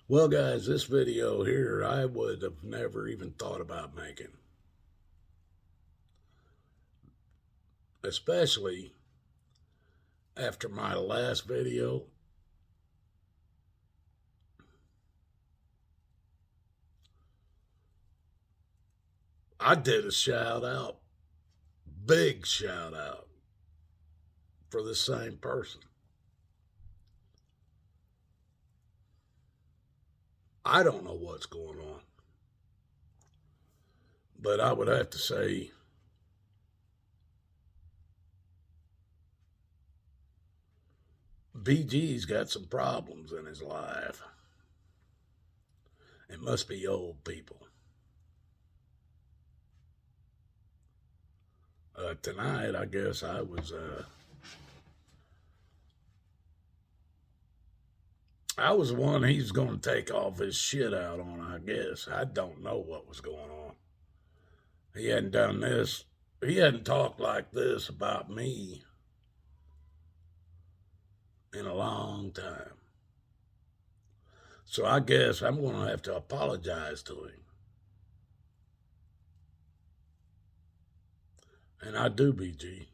Well, guys, this video here I would have never even thought about making, especially after my last video. I did a shout out, big shout out for the same person. I don't know what's going on, but I would have to say BG's got some problems in his life. It must be old people. Tonight, I guess I was the one he's going to take off his shit out on, I guess. I don't know what was going on. He hadn't done this. He hadn't talked like this about me in a long time. So I guess I'm going to have to apologize to him. And I do, BG.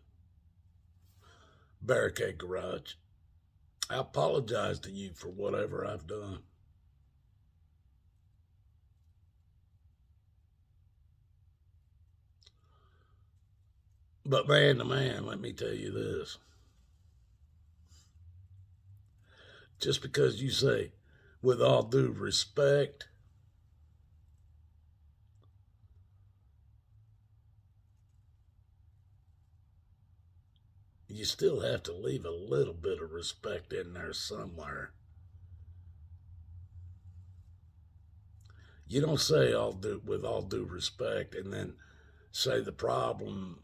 Barricade Garage. I apologize to you for whatever I've done. But man to man, let me tell you this. Just because you say, with all due respect, you still have to leave a little bit of respect in there somewhere. You don't say with all due respect and then say the problem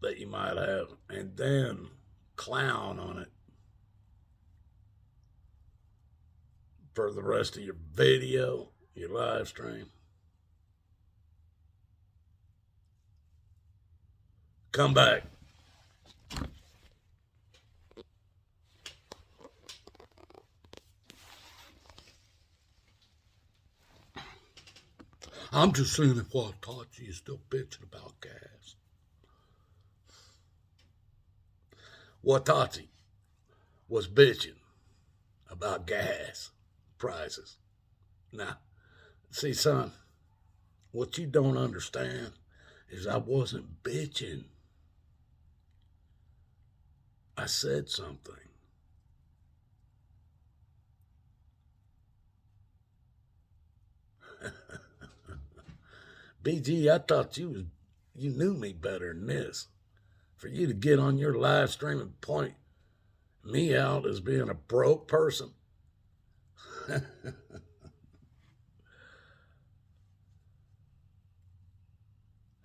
that you might have and then clown on it for the rest of your video, your live stream. Come back. I'm just saying if Watachi is still bitching about gas. Watachi was bitching about gas prices. Now, see, son, what you don't understand is I wasn't bitching. I said something. BG, I thought you knew me better than this. For you to get on your live stream and point me out as being a broke person.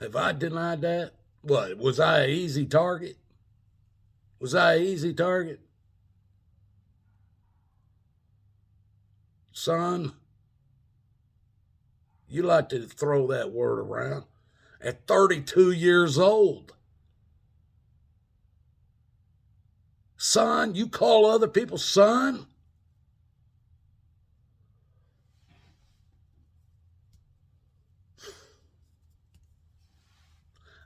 Have I denied that? What, was I an easy target? Was I an easy target? Son, you like to throw that word around. At 32 years old, son, you call other people son?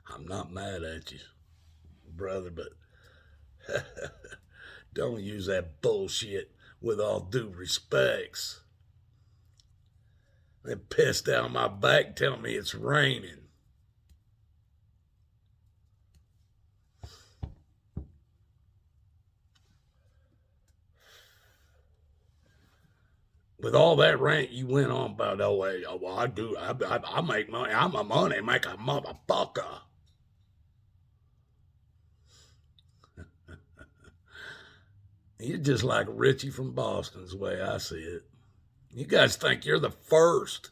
I'm not mad at you, brother, but don't use that bullshit with all due respects. They pissed down my back telling me it's raining. With all that rant you went on about, oh, hey, well, I make money. I'm a money maker, motherfucker. You're just like Richie from Boston's the way I see it. You guys think you're the first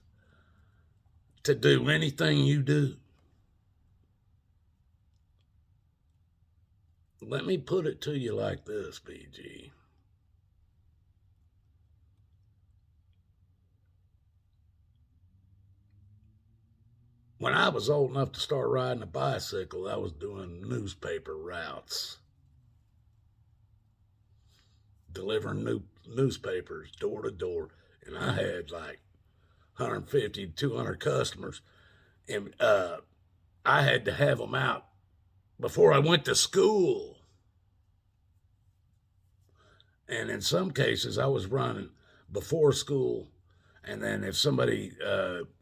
to do anything you do. Let me put it to you like this, BG. When I was old enough to start riding a bicycle, I was doing newspaper routes. delivering newspapers door to door. And I had like 150, 200 customers. And I had to have them out before I went to school. And in some cases, I was running before school. And then if somebody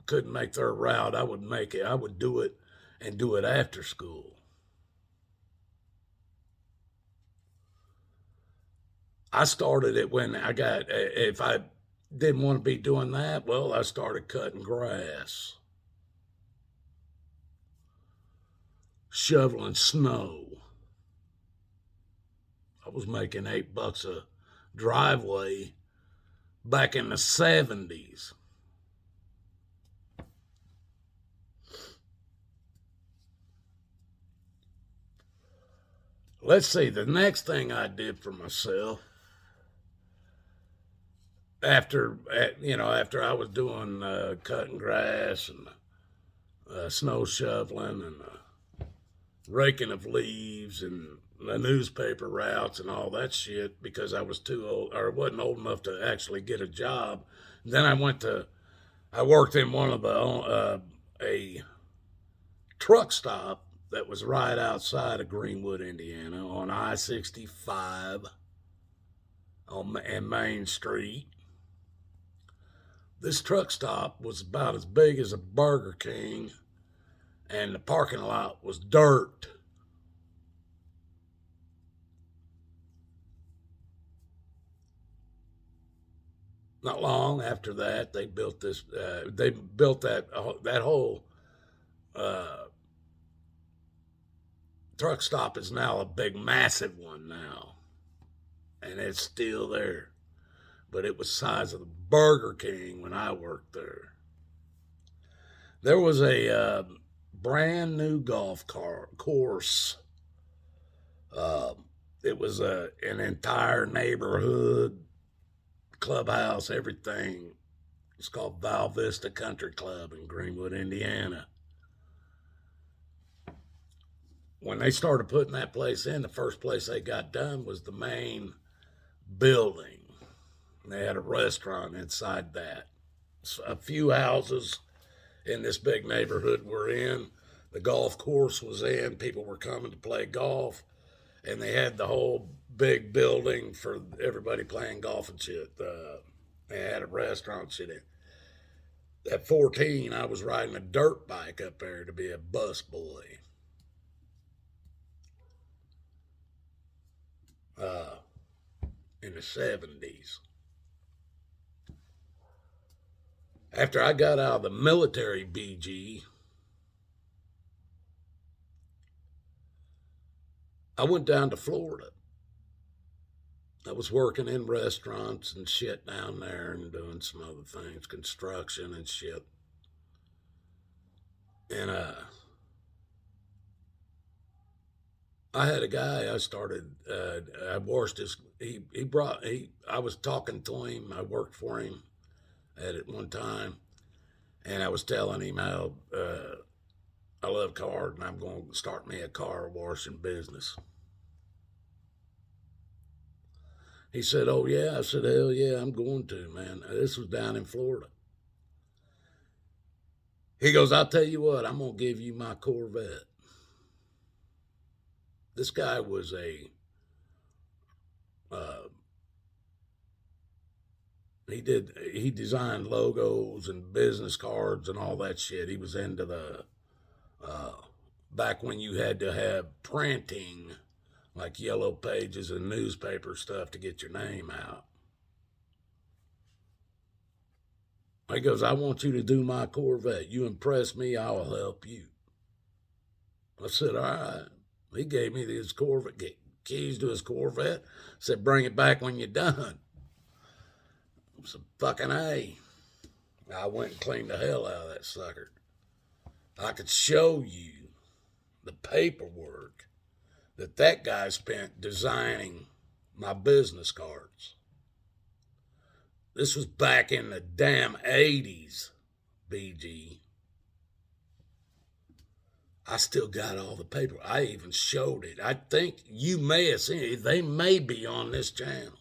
couldn't make their route, I would make it. I would do it and do it after school. I started it when I got, if I didn't want to be doing that, well, I started cutting grass, shoveling snow. I was making $8 a driveway back in the 70s. Let's see, the next thing I did for myself after I was doing cutting grass and snow shoveling and raking of leaves and the newspaper routes and all that shit, because I was too old, or wasn't old enough to actually get a job. And then I worked in one of a truck stop that was right outside of Greenwood, Indiana, on I-65 and Main Street. This truck stop was about as big as a Burger King, and the parking lot was dirt. Not long after that, they built this. They built that whole truck stop is now a big, massive one now, and it's still there. But it was the size of the Burger King when I worked there. There was a brand new golf course. It was an entire neighborhood, clubhouse, everything. It's called Val Vista Country Club in Greenwood, Indiana. When they started putting that place in, the first place they got done was the main building. They had a restaurant inside that. A few houses in this big neighborhood were in. The golf course was in. People were coming to play golf. And they had the whole big building for everybody playing golf and shit. They had a restaurant and shit in. At 14, I was riding a dirt bike up there to be a bus boy. In the 70s. After I got out of the military, BG, I went down to Florida. I was working in restaurants and shit down there and doing some other things, construction and shit. And I had a guy I started, I washed his, I was talking to him, I worked for him at it one time, and I was telling him how I love cars and I'm going to start me a car washing business. He said, "Oh yeah?" I said, "Hell yeah, I'm going to, man." This was down in Florida. He goes, "I'll tell you what, I'm going to give you my Corvette." This guy was he designed logos and business cards and all that shit. He was into the back when you had to have printing, like yellow pages and newspaper stuff to get your name out. He goes, "I want you to do my Corvette. You impress me, I'll help you." I said, "All right." He gave me his Corvette, keys to his Corvette, said, "Bring it back when you're done." It was a fucking A. I went and cleaned the hell out of that sucker. I could show you the paperwork that guy spent designing my business cards. This was back in the damn 80s, BG. I still got all the paper. I even showed it. I think you may have seen it. They may be on this channel.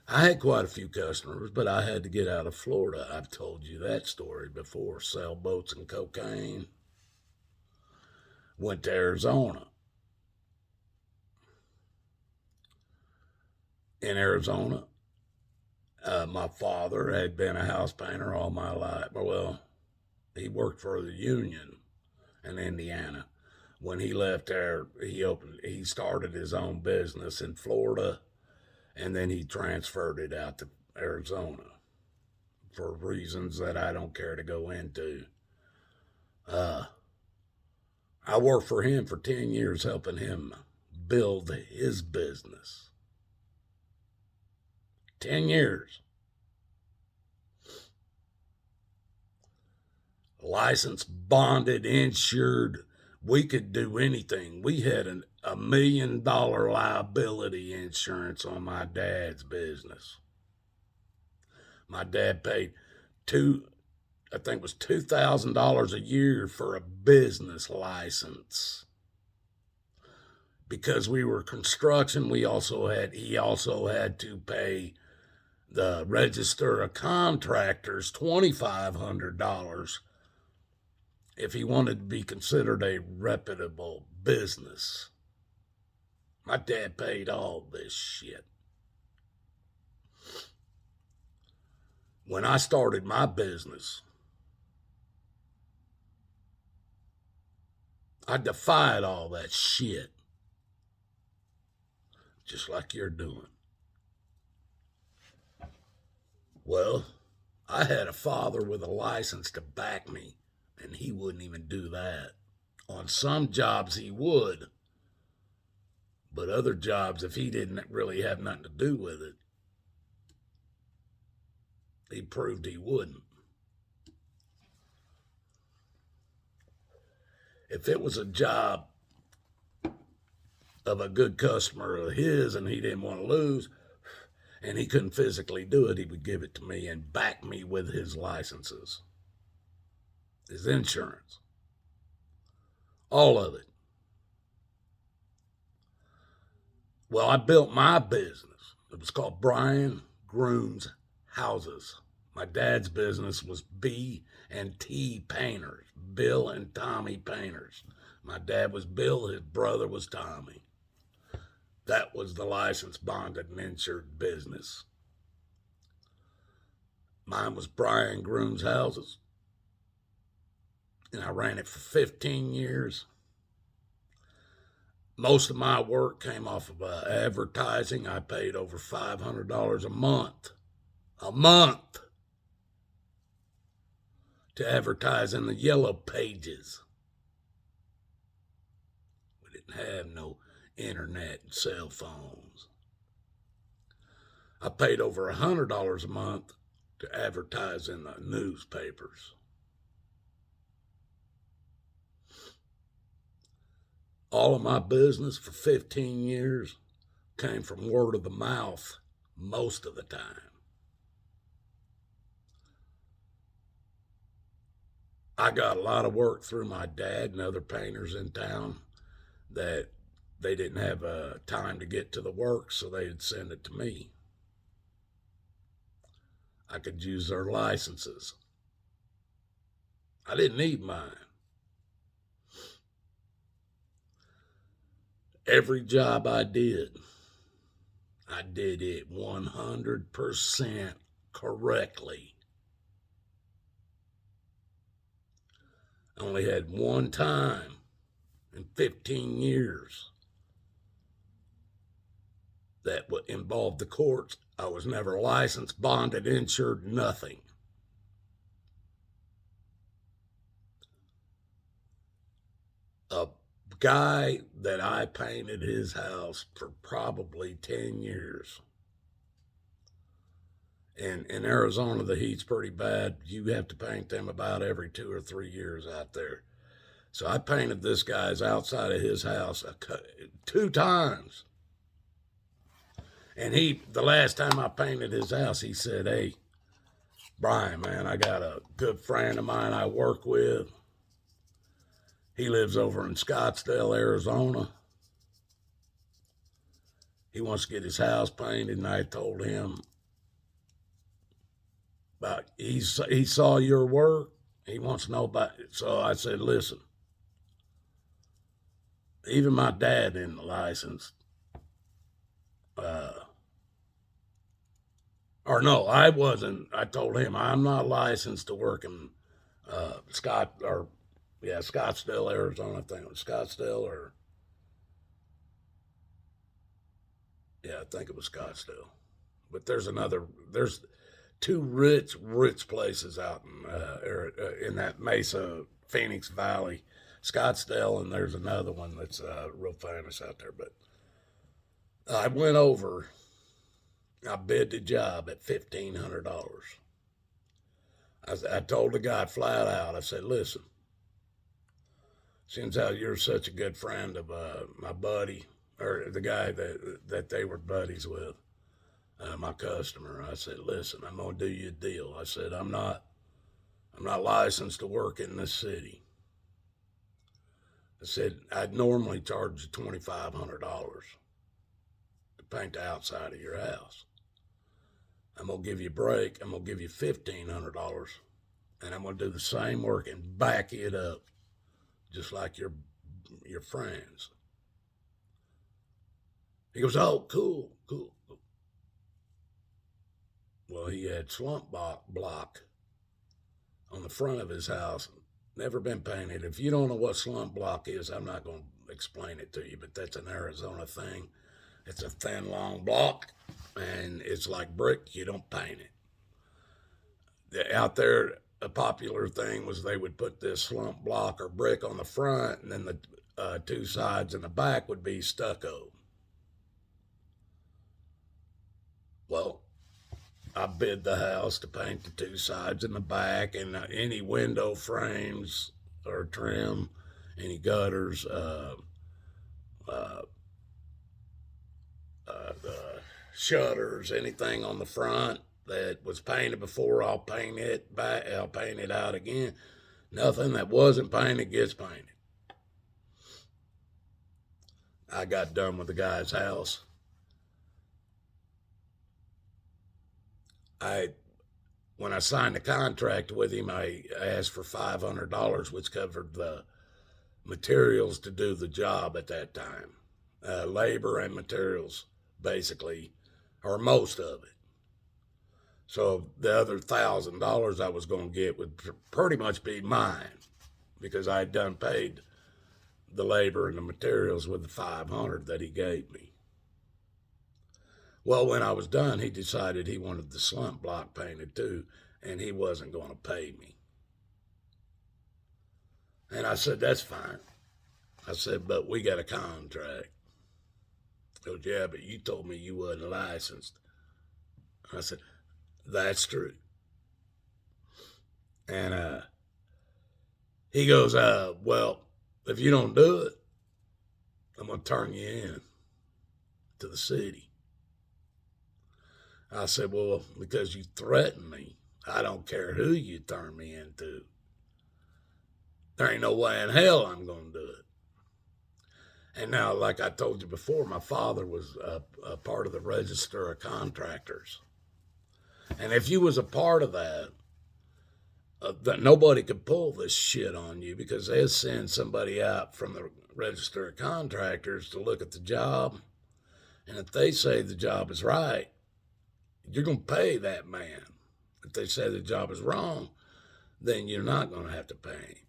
I had quite a few customers, but I had to get out of Florida. I've told you that story before. Sailboats and cocaine. Went to Arizona. In Arizona, my father had been a house painter all my life. Well, he worked for the union in Indiana. When he left there, he started his own business in Florida, and then he transferred it out to Arizona for reasons that I don't care to go into. I worked for him for 10 years, helping him build his business. 10 years. Licensed, bonded, insured. We could do anything. We had $1 million liability insurance on my dad's business. My dad paid I think it was $2,000 a year for a business license. Because we were construction, he also had to pay the register of contractors $2,500 if he wanted to be considered a reputable business. My dad paid all this shit. When I started my business, I defied all that shit, just like you're doing. Well, I had a father with a license to back me, and he wouldn't even do that. On some jobs he would, but other jobs, if he didn't really have nothing to do with it, he proved he wouldn't. If it was a job of a good customer of his and he didn't want to lose, and he couldn't physically do it, he would give it to me and back me with his licenses, his insurance, all of it. Well, I built my business. It was called Brian Grooms Houses. My dad's business was B&T Painters, Bill and Tommy Painters. My dad was Bill, his brother was Tommy. That was the licensed, bonded, and insured business. Mine was Brian Grooms Houses, and I ran it for 15 years. Most of my work came off of advertising. I paid over $500 a month to advertise in the yellow pages. We didn't have no internet and cell phones. I paid over $100 a month to advertise in the newspapers. All of my business for 15 years came from word of the mouth most of the time. I got a lot of work through my dad and other painters in town that they didn't have time to get to the work, so they'd send it to me. I could use their licenses. I didn't need mine. Every job I did it 100% correctly. I only had one time in 15 years that involved the courts. I was never licensed, bonded, insured, nothing. A guy that I painted his house for probably 10 years. And in Arizona, the heat's pretty bad. You have to paint them about every 2 or 3 years out there. So I painted this guy's outside of his house 2 times. And the last time I painted his house, he said, "Hey, Brian, man, I got a good friend of mine I work with. He lives over in Scottsdale, Arizona. He wants to get his house painted." And I told him, about he saw your work. He wants to know about it. So I said, listen, even my dad isn't licensed. Or no, I wasn't. I told him I'm not licensed to work in Scottsdale, Arizona. I think it was Scottsdale, or I think it was Scottsdale. But there's two rich places out in that Mesa, Phoenix Valley, Scottsdale, and there's another one that's real famous out there. But I went over. I bid the job at $1,500. I told the guy flat out. I said, "Listen, seems how you're such a good friend of my buddy, or the guy that they were buddies with, my customer." I said, "Listen, I'm gonna do you a deal." I said, I'm not licensed to work in this city." I said, "I'd normally charge you $2,500 to paint the outside of your house. I'm gonna give you a break. I'm gonna give you $1,500, and I'm gonna do the same work and back it up, just like your friends." He goes, "Oh, cool. Well, he had slump block on the front of his house. Never been painted. If you don't know what slump block is, I'm not going to explain it to you, but that's an Arizona thing. It's a thin, long block, and it's like brick. You don't paint it. Out there, a popular thing was they would put this slump block or brick on the front, and then the two sides and the back would be stucco. Well, I bid the house to paint the two sides and the back, and any window frames or trim, any gutters, the shutters, anything on the front that was painted before, I'll paint it back. I'll paint it out again. Nothing that wasn't painted gets painted. I got done with the guy's house. When I signed the contract with him, I asked for $500, which covered the materials to do the job at that time. Labor and materials, basically, or most of it. So the other $1,000 I was going to get would pretty much be mine, because I had done paid the labor and the materials with the $500 that he gave me. Well, when I was done, he decided he wanted the slump block painted too, and he wasn't going to pay me. And I said, "That's fine." I said, "But we got a contract." He goes, "Yeah, but you told me you wasn't licensed." I said, "That's true." And he goes, "Well, if you don't do it, I'm going to turn you in to the city." I said, "Well, because you threatened me, I don't care who you turn me into. There ain't no way in hell I'm going to do it." And now, like I told you before, my father was a part of the Register of Contractors. And if you was a part of that nobody could pull this shit on you, because they'll send somebody out from the Register of Contractors to look at the job. And if they say the job is right, you're going to pay that man. If they say the job is wrong, then you're not going to have to pay him.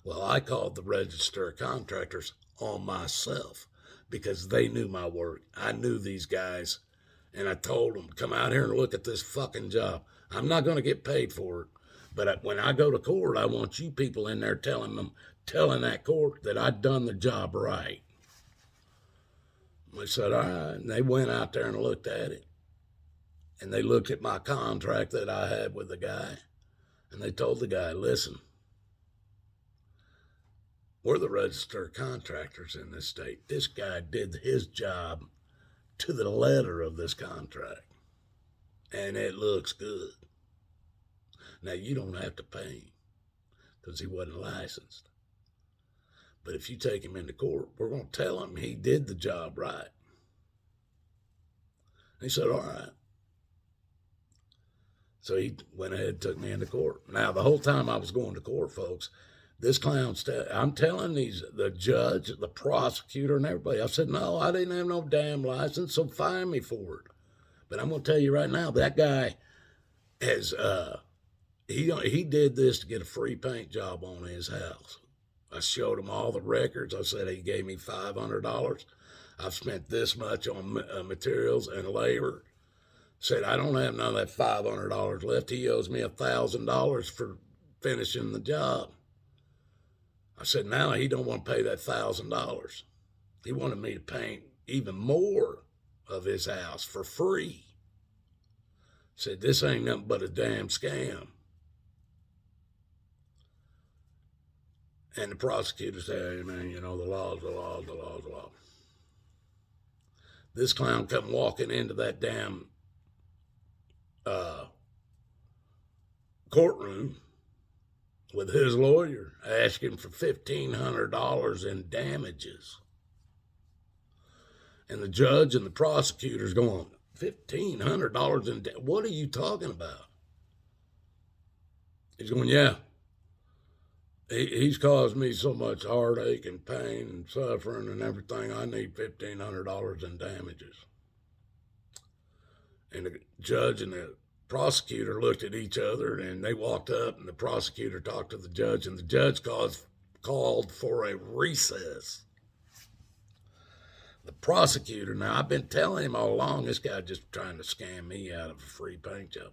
Well, I called the Register of Contractors on myself, because they knew my work. I knew these guys, and I told them, "Come out here and look at this fucking job. I'm not going to get paid for it, but when I go to court, I want you people in there telling that court that I'd done the job right." They said, "All right." And they went out there and looked at it. And they looked at my contract that I had with the guy. And they told the guy, "Listen, we're the Register of Contractors in this state. This guy did his job to the letter of this contract, and it looks good. Now, you don't have to pay him, because he wasn't licensed. But if you take him into court, we're going to tell him he did the job right." He said, "All right." So he went ahead and took me into court. Now, the whole time I was going to court, folks, this clown, I'm telling the judge, the prosecutor, and everybody, I said, no, I didn't have no damn license, so fine me for it. But I'm going to tell you right now, that guy has, he did this to get a free paint job on his house. I showed him all the records. I said he gave me $500. I've spent this much on materials and labor. Said I don't have none of that $500 left. He owes me $1,000 for finishing the job. I said now he don't want to pay that $1,000. He wanted me to paint even more of his house for free. Said this ain't nothing but a damn scam. And the prosecutor said, hey, man, you know, the law's the law, the law's the law. This clown come walking into that damn courtroom with his lawyer asking for $1,500 in damages. And the judge and the prosecutor's going, $1,500 in damages? What are you talking about? He's going, yeah. He's caused me so much heartache and pain and suffering and everything. I need $1,500 in damages. And the judge and the prosecutor looked at each other, and they walked up, and the prosecutor talked to the judge, and the judge called for a recess. The prosecutor, now I've been telling him all along, this guy just trying to scam me out of a free paint job.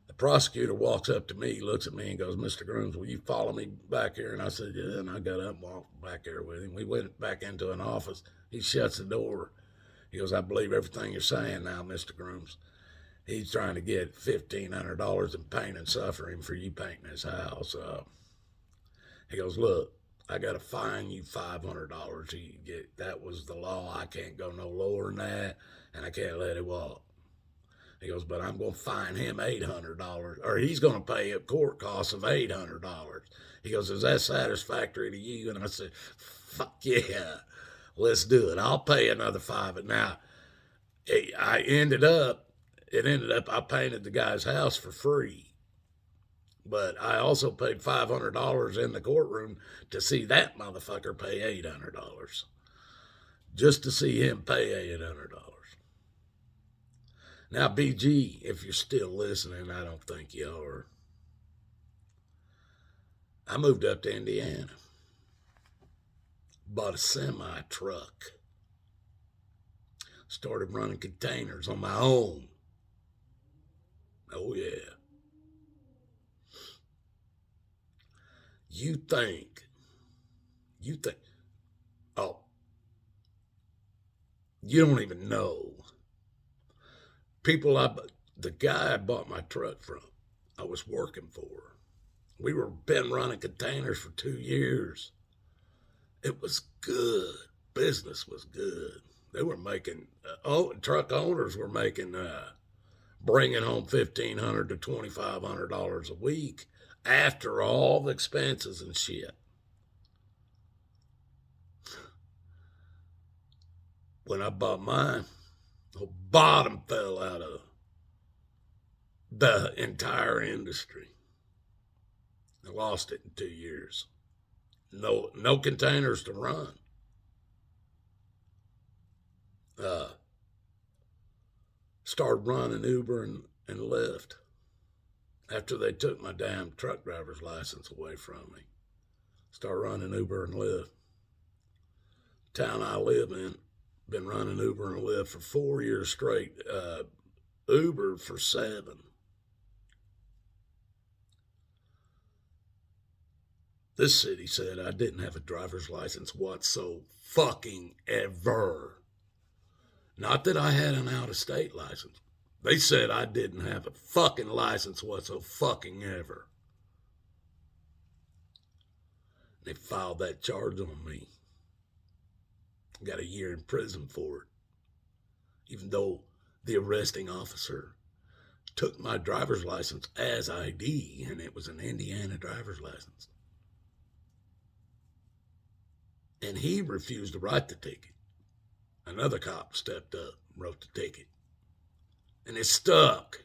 The prosecutor walks up to me, looks at me, and goes, Mr. Grooms, will you follow me back here? And I said, yeah, and I got up and walked back there with him. We went back into an office. He shuts the door. He goes, I believe everything you're saying now, Mr. Grooms. He's trying to get $1,500 in pain and suffering for you painting his house. He goes, look, I got to fine you $500. That was the law. I can't go no lower than that, and I can't let it walk. He goes, but I'm going to fine him $800, or he's going to pay a court cost of $800. He goes, is that satisfactory to you? And I said, fuck yeah, let's do it. I'll pay another $5. Now, I ended up, I painted the guy's house for free. But I also paid $500 in the courtroom to see that motherfucker pay $800. Just to see him pay $800. Now, BG, if you're still listening, I don't think you are. I moved up to Indiana. Bought a semi-truck. Started running containers on my own. Oh, yeah. You think, oh, you don't even know. The guy I bought my truck from, I was working for. We were been running containers for 2 years. It was good. Business was good. They were making, truck owners were making, bringing home $1,500 to $2,500 a week after all the expenses and shit. When I bought mine, the bottom fell out of the entire industry. I lost it in 2 years. No containers to run. Started running Uber and Lyft after they took my damn truck driver's license away from me. Started running Uber and Lyft. Town I live in, been running Uber and Lyft for 4 years straight. Uber for 7. This city said I didn't have a driver's license whatsoever. Not that I had an out-of-state license. They said I didn't have a fucking license whatsoever. They filed that charge on me. Got a year in prison for it. Even though the arresting officer took my driver's license as ID, and it was an Indiana driver's license. And he refused to write the ticket. Another cop stepped up, wrote the ticket. And it stuck.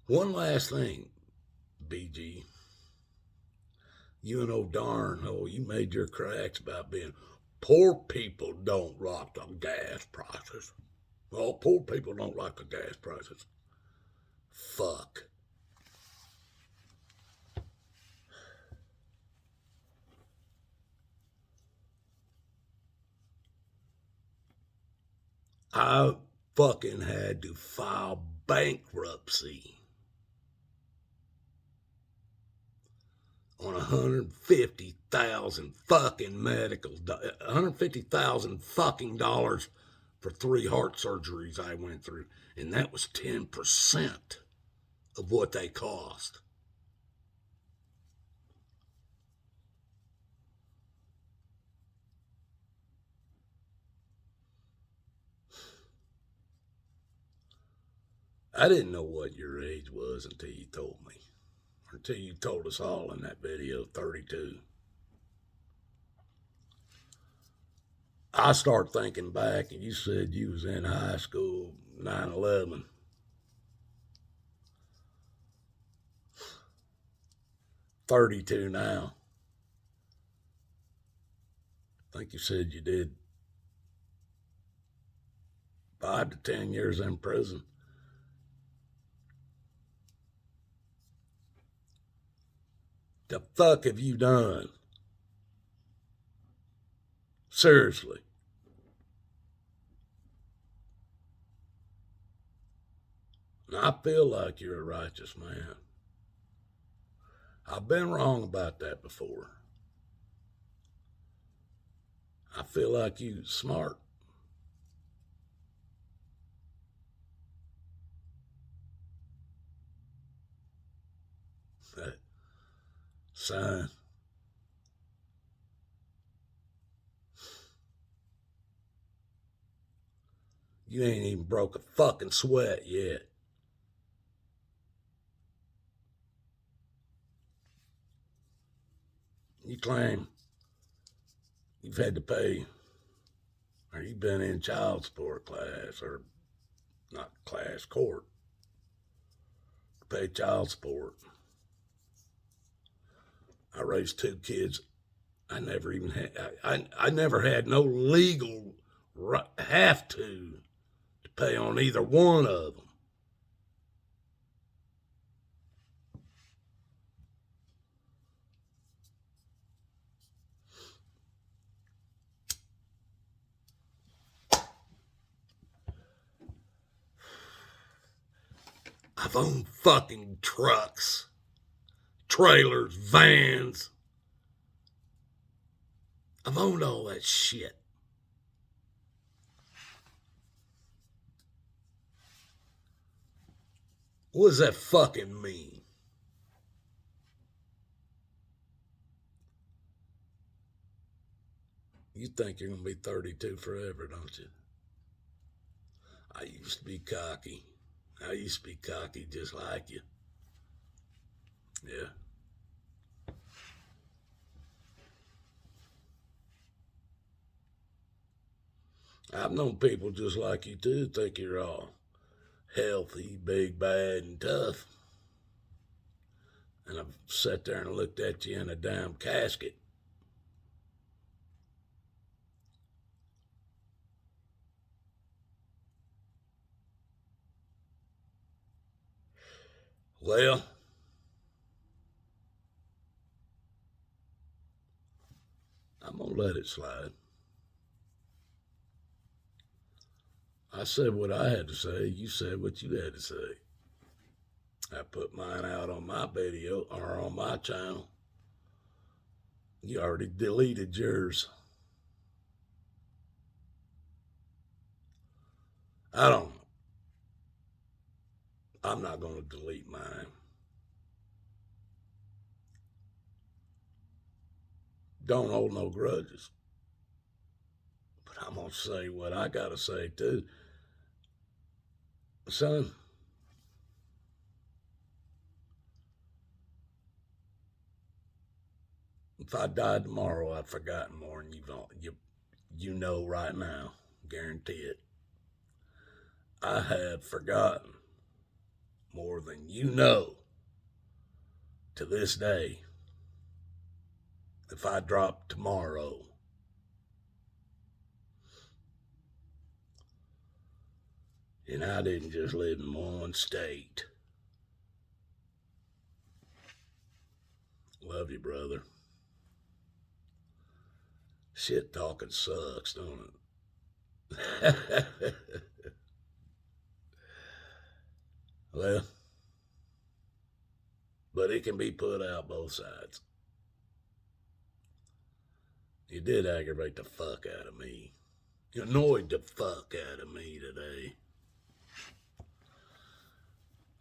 One last thing, BG. You and you made your cracks about being poor people don't like the gas prices. Well, poor people don't like the gas prices. Fuck. I fucking had to file bankruptcy on 150,000 fucking $150,000 fucking dollars for 3 heart surgeries I went through, and that was 10% of what they cost. I didn't know what your age was until you told me, or until you told us all in that video, 32. I start thinking back, and you said you was in high school, 9/11. 32 now. I think you said you did 5 to 10 years in prison. The fuck have you done? Seriously. And I feel like you're a righteous man. I've been wrong about that before. I feel like you smart. Son, you ain't even broke a fucking sweat yet. You claim you've had to pay, or you've been in child support class, or not class, court, to pay child support. I raised 2 kids. I never even had, I never had no legal have to pay on either one of them. I've owned fucking trucks, trailers, vans. I've owned all that shit. What does that fucking mean? You think you're going to be 32 forever, don't you? I used to be cocky. I used to be cocky just like you. Yeah. I've known people just like you too think you're all healthy, big, bad, and tough. And I've sat there and looked at you in a damn casket. Well, I'm going to let it slide. I said what I had to say. You said what you had to say. I put mine out on my video or on my channel. You already deleted yours. I don't know. I'm not going to delete mine. Don't hold no grudges. But I'm going to say what I got to say too. Son, if I died tomorrow, I've forgotten more than you know right now. Guarantee it. I have forgotten more than you know to this day. If I dropped tomorrow, and I didn't just live in one state. Love you, brother. Shit talking sucks, don't it? Well, but it can be put out both sides. You did aggravate the fuck out of me. You annoyed the fuck out of me today.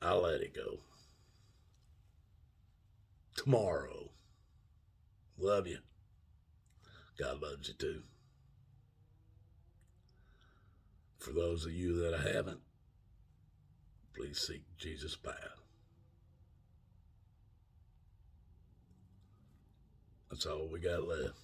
I'll let it go. Tomorrow. Love you. God loves you too. For those of you that I haven't, please seek Jesus' path. That's all we got left.